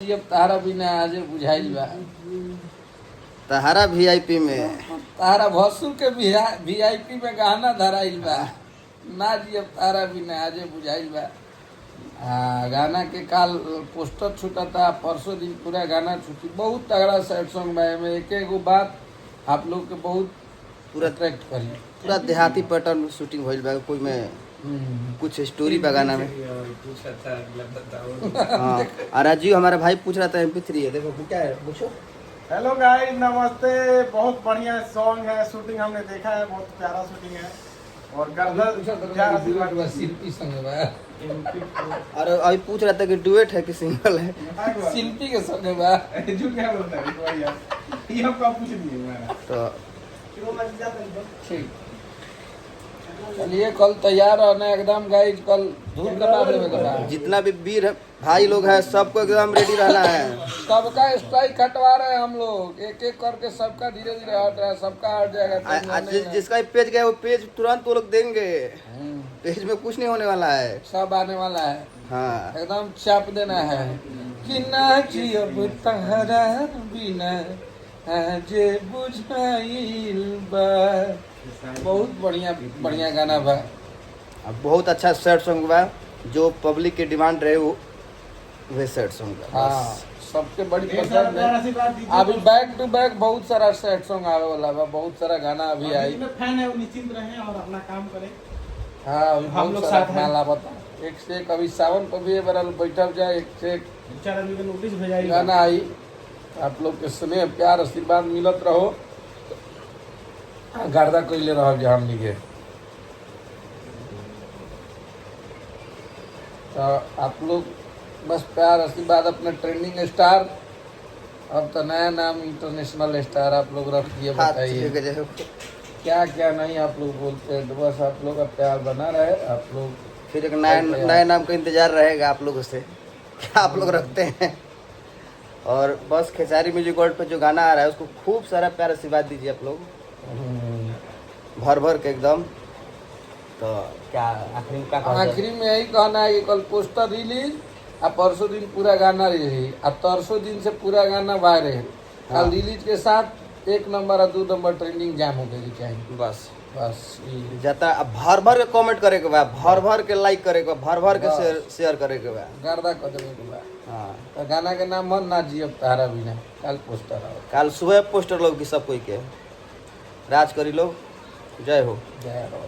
अब तारा बिना आजे बुझाइल बा। तहारा वीआईपी में तारा भसुर के वीआईपी में गहना धराइल बा ना जी। अब तारा बिना आजे बुझाइल बा। गाना के काल पोस्टर छूटा था, परसों दिन पूरा गाना छूटी। बहुत तगड़ा सैड सॉन्ग बा। में एक एगो बात आप लोग के बहुत पूरा अट्रैक्ट करी। पूरा देहाती पैटर्न में शूटिंग भइल बा। कोई में कुछ स्टोरी बा गाना में। हाँ, और राजीव हमारा भाई पूछ रहा था MP3 है, देखो क्या है पूछो। हेलो गाइस, नमस्ते। बहुत बढ़िया सॉन्ग है, शूटिंग हमने देखा है, बहुत प्यारा शूटिंग है। और गर्दन शिल्पी संग बा। और अभी पूछ रहा था कि डुएट है कि सिंगल है। शिल्पी के संग बा। जो क्या बोलता है ये हम कब पूछ दिए मैंने तो ठीक, चलिए कल तैयार रहना एकदम गाइस। कल धूल कटा देवे के बाद जितना भी वीर है, भाई लोग हैं, सबको एकदम रेडी रहना है। सबका स्ट्राइक हटवा रहे हैं हम लोग, एक एक करके सबका धीरे धीरे हट रहा है। सबका हट जाएगा। आज जिसका पेज गया वो पेज तुरंत वो लोग देंगे। पेज में कुछ नहीं होने वाला है, सब आने वाला है। हाँ एकदम चाप देना है कि ना जी अब तहरा बिना जे बुझाइल बा। बहुत बढ़िया बढ़िया गाना बा। अब बहुत अच्छा सैड सॉन्ग बा। जो पब्लिक की डिमांड रहे वो वे सैड सॉन्ग बा। हाँ, सबके बड़ी पसंद है। अभी बैक टू बैक बहुत सारा सैड सॉन्ग आवे वाला बा। बहुत सारा गाना अभी आई। फैन है वो निश्चिंत रहें और अपना काम करें। हाँ, अभी हम लोग बहुत सारा साथ हैं। माला बता। एक से एक अभी सावन पर भी बरल बैठल जाए। एक से एक 4 आदमी के नोटिस भेजाई गाना आई। आप लोग के स्नेह प्यार आशीर्वाद मिलत रहो। गर्दा कैले रह जा हमनी के। तो आप लोग बस प्यार आशीर्वाद अपने ट्रेंडिंग स्टार। अब तो नया नाम इंटरनेशनल स्टार आप लोग रख दिए। बताइए क्या क्या नहीं आप लोग बोलते हैं। तो बस आप लोग का प्यार बना रहे। आप लोग फिर एक नए नाम का इंतजार रहेगा आप लोगों से, क्या आप लोग रखते हैं। और बस खेसारी म्यूजिक वर्ल्ड पे जो गाना आ रहा है उसको खूब सारा प्यार आशीर्वाद दीजिए आप लोग, भर भर के एकदम। तो क्या आखिरी में क्या कहना है? आखिरी में यही कहना है कि कल पोस्टर रिलीज और परसों दिन पूरा गाना रही और तरसों दिन से पूरा गाना वायरल। कल रिलीज के साथ 1 नंबर और 2 नंबर ट्रेंडिंग जाम हो गई चाहिए। बस बस जाता अब भर भर के कमेंट करे के बा, भर भर के लाइक करे के बा, भर भर के शेयर करे के बा, गर्दा कर देवे के बा। हाँ। तो गाना के नाम मन ना जी अब तारा बिना। कल पोस्टर आओ। कल सुबह पोस्टर लोग की सब कोई के राज करी लोग। जय हो। जय हो।